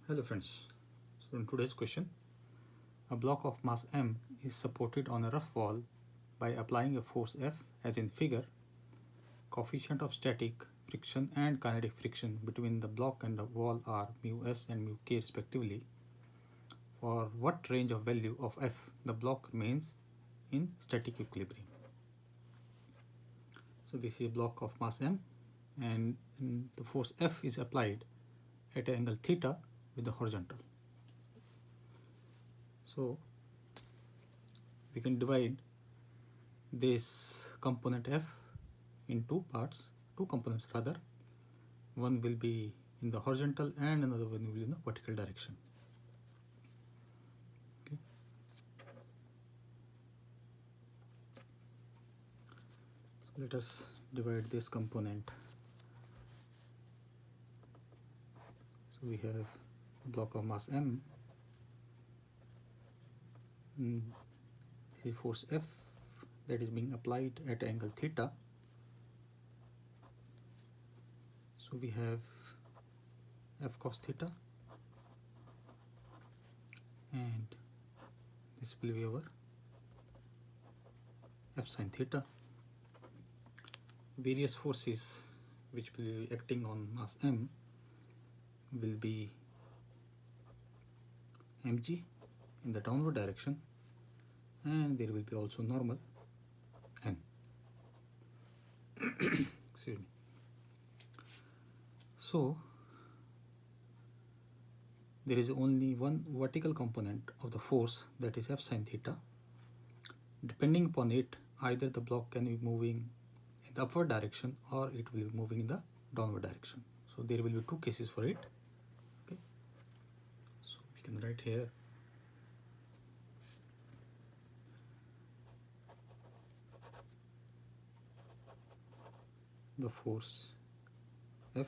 Hello friends. So in today's question, a block of mass m is supported on a rough wall by applying a force F as in figure. Coefficient of static friction and kinetic friction between the block and the wall are mu s and mu k respectively. For what range of value of F the block remains in static equilibrium? So this is a block of mass m and the force F is applied at an angle theta with the horizontal. So we can divide this component F in two parts, two components rather. One will be in the horizontal and another one will be in the vertical direction. Okay. So let us divide this component. So we have a block of mass m, the force F that is being applied at angle theta. So we have F cos theta and this will be our F sin theta. Various forces which will be acting on mass m will be mg in the downward direction, and there will be also normal n. Excuse me. So there is only one vertical component of the force, that is F sin theta. Depending upon it, either the block can be moving in the upward direction or it will be moving in the downward direction. So there will be two cases for it. Okay. So we can write here the force F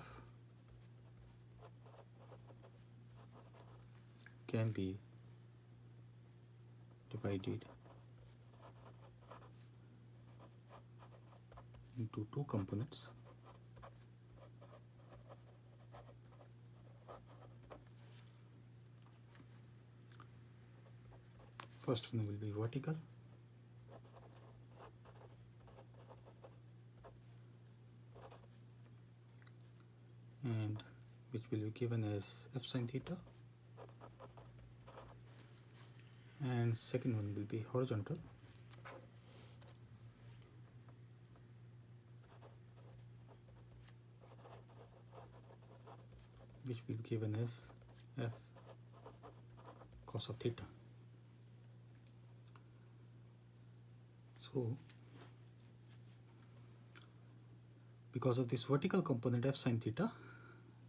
can be divided into two components. First one will be vertical and which will be given as F sin theta, and second one will be horizontal which will be given as F cos of theta. So because of this vertical component F sin theta,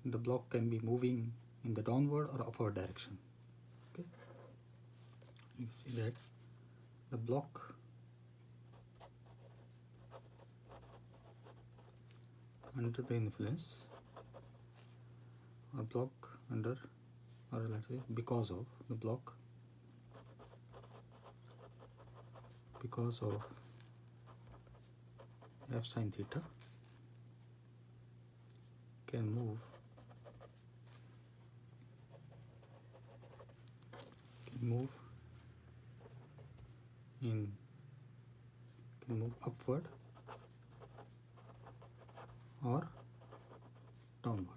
the block can be moving in the downward or upward direction. Okay, you see that the block under the influence or block under, or let's say because of the block, because of F sin theta can move upward or downward.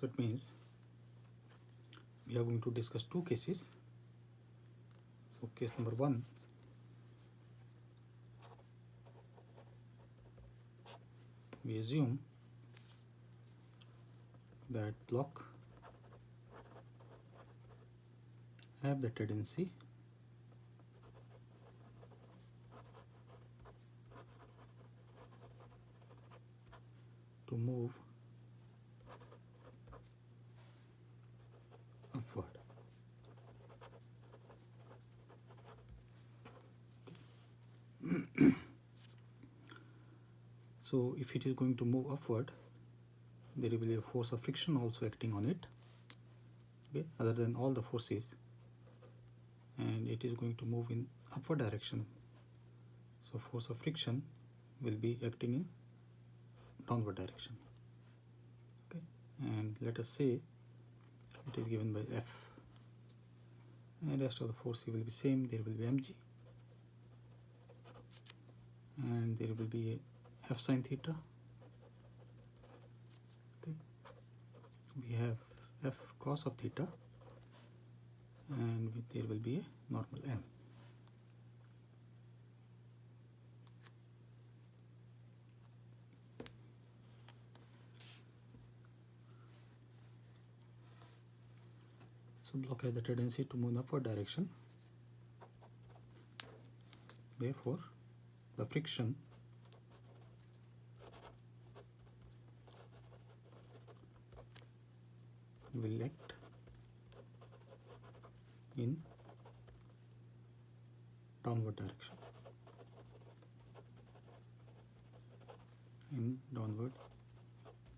So it means we are going to discuss two cases. So case number one, we assume that block have the tendency to move upward. So if it is going to move upward, there will be a force of friction also acting on it, okay, other than all the forces, and it is going to move in upward direction. So force of friction will be acting in downward direction. Okay, and let us say it is given by F, and rest of the force will be same. There will be mg, and there will be a F sine theta. Okay, we have F cos of theta, and there will be a normal n. So block has the tendency to move in upward direction. Therefore, the friction will act in downward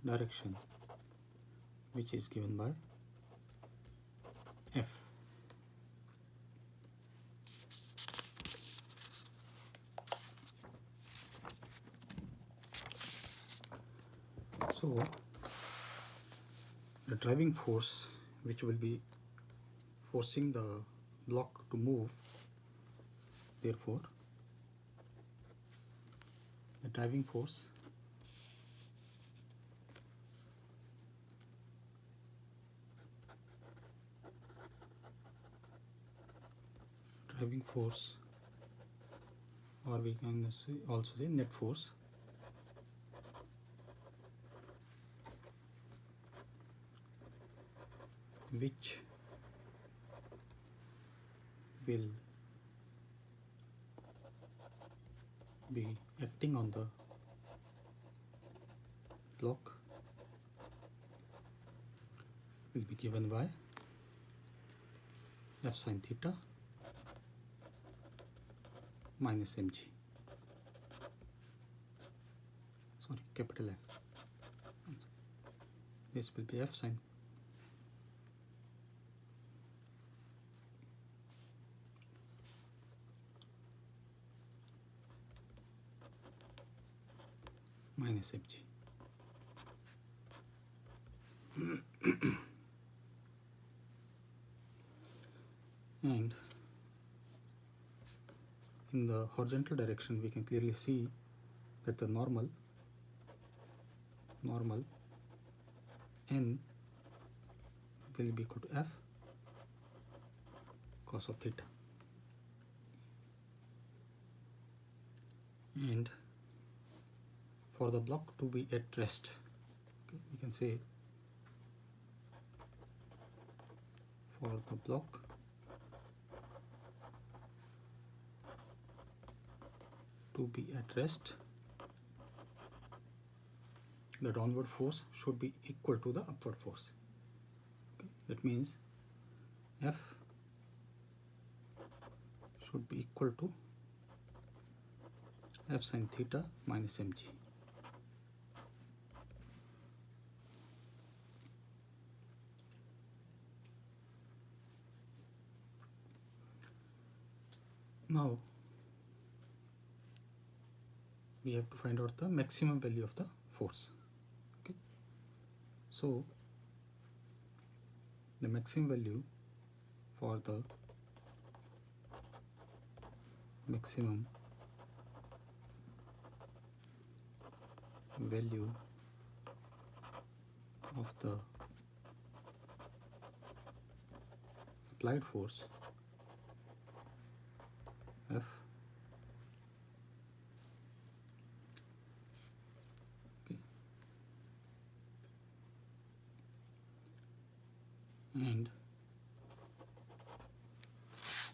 direction. Which is given by F. So the driving force which will be forcing the block to move, therefore the driving force or we can also say net force which will be acting on the block will be given by F sine theta minus mg, sorry, capital F. This will be F sine minus mg. And in the horizontal direction we can clearly see that the normal n will be equal to F cos of theta, and for the block to be at rest, okay, we can say for the block to be at rest, the downward force should be equal to the upward force. Okay, that means F should be equal to F sine theta minus mg. Now we have to find out the maximum value of the force. Okay, so the maximum value for the maximum value of the applied force F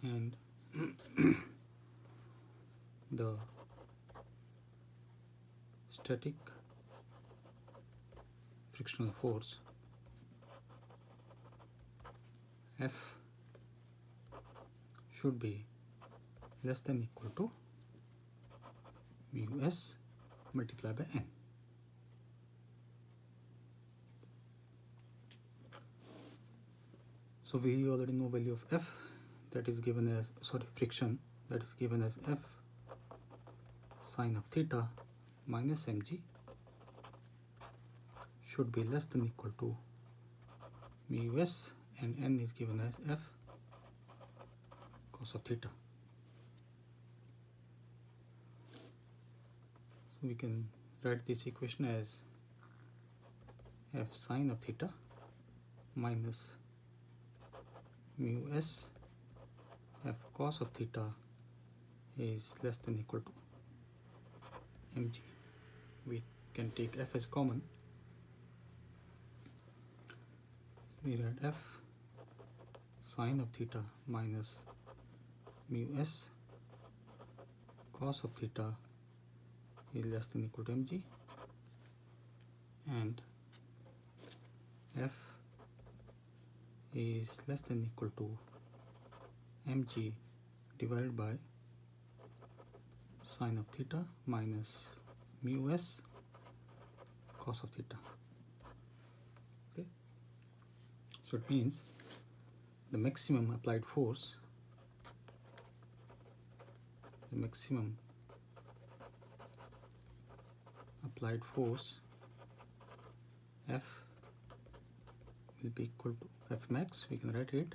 and the static frictional force F should be less than equal to mu s multiplied by n. So we already know value of F, that is given as, friction, that is given as F sine of theta minus mg should be less than equal to mu s, and n is given as f cos of theta. So we can write this equation as f sine of theta minus mu s f cos of theta is less than equal to mg. We can take f as common. We write f sine of theta minus mu s cos of theta is less than equal to mg, and f is less than equal to mg divided by sine of theta minus mu s cos of theta. Okay, so it means the maximum applied force, F will be equal to F max, we can write it,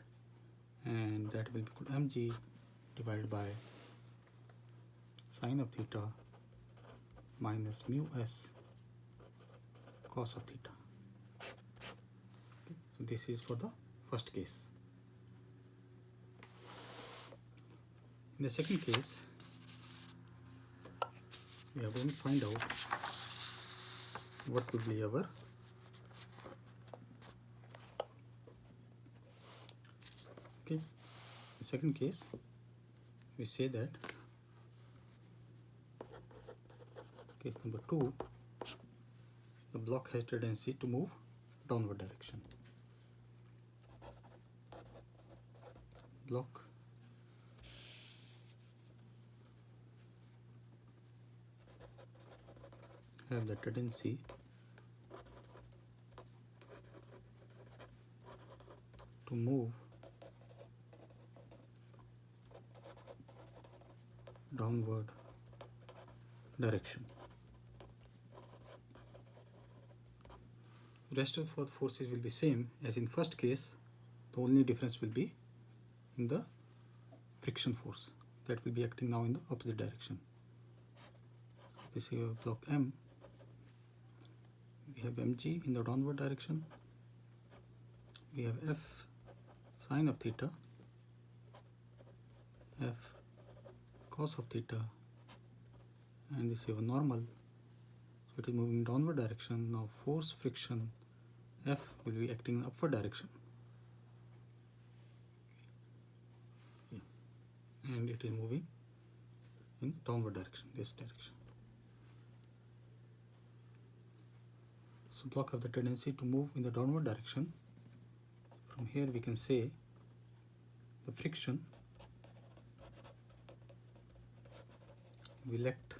and that will be equal to mg divided by sine of theta minus mu s cos of theta. Okay, so this is for the first case. In the second case, we are going to find out what would be our the second case. We say that case number 2, the block has tendency to move downward direction. Block have the tendency to move downward direction. Rest of the forces will be same as in first case. The only difference will be in the friction force that will be acting now in the opposite direction. This is your block M. We have mg in the downward direction. We have f sine of theta, f cos of theta, and this is a normal, so it is moving downward direction. Now force friction F will be acting in upward direction, and it is moving in downward direction, this direction. So block have the tendency to move in the downward direction. From here we can say the friction will act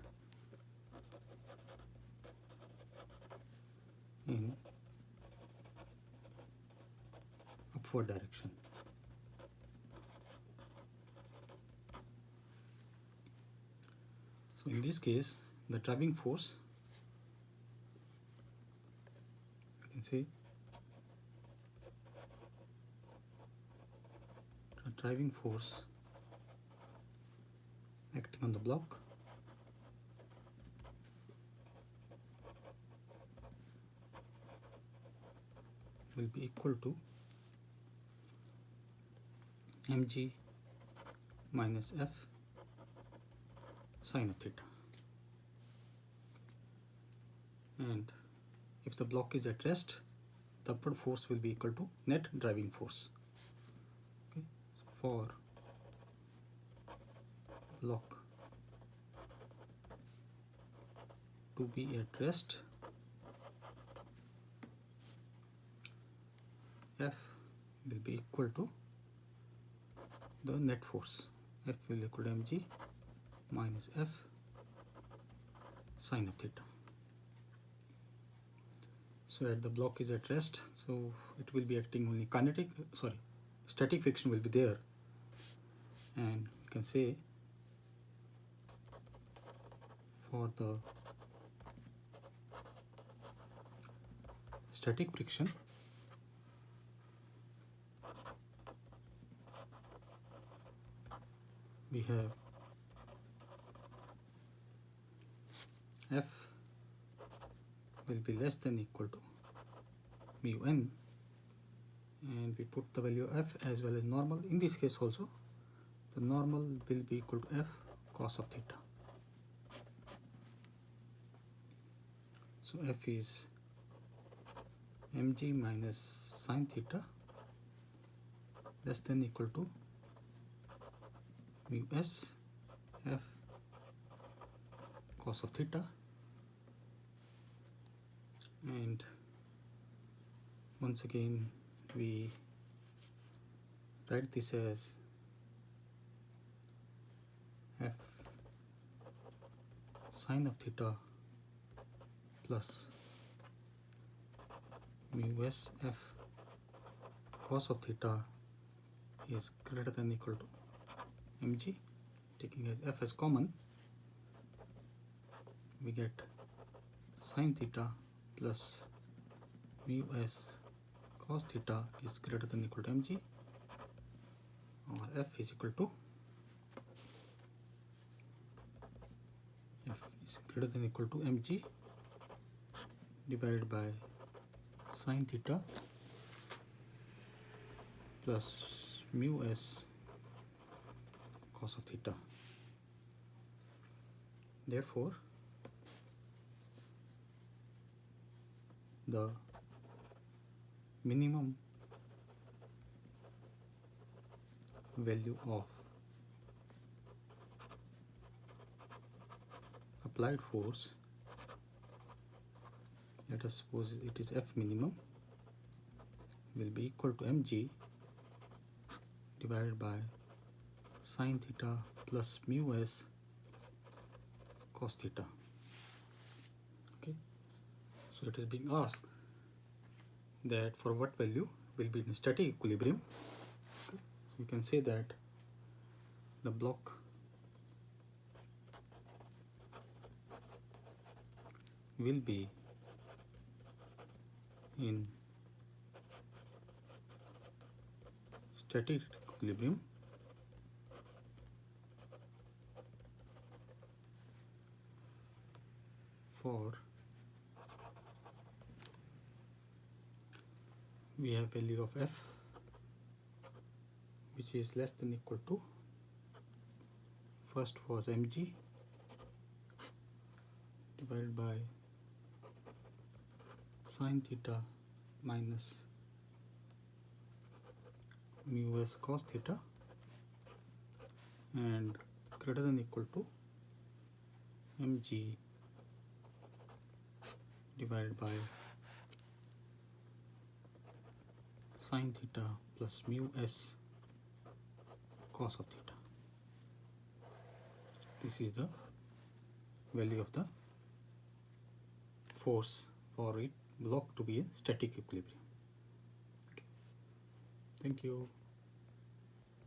in upward direction. So in this case, the driving force, you can see the driving force acting on the block will be equal to mg minus f sine of theta. And if the block is at rest, the upward force will be equal to net driving force. Okay. For block to be at rest, F will be equal to the net force. F will equal to mg minus f sine of theta. So at the block is at rest, so it will be acting only static friction will be there, and you can say for the static friction, we have F will be less than equal to mu n, and we put the value of F as well as normal. In this case also the normal will be equal to F cos of theta. So F is mg minus sin theta less than equal to mu s F cos of theta, and once again we write this as F sin of theta plus mu s F cos of theta is greater than equal to mg. Taking as F as common, we get sin theta plus mu s cos theta is greater than equal to mg, or F is equal to greater than equal to mg divided by sin theta plus mu s cos of theta. Therefore the minimum value of applied force, let us suppose it is F minimum, will be equal to mg divided by sin theta plus mu s cos theta. Okay, so it is being asked that for what value will be in static equilibrium. Okay. So you can say that the block will be in static equilibrium for we have value of F which is less than equal to, first was mg divided by sin theta minus mu s cos theta, and greater than equal to mg divided by sin theta plus mu s cos of theta. This is the value of the force for it block to be in static equilibrium. Okay. Thank you.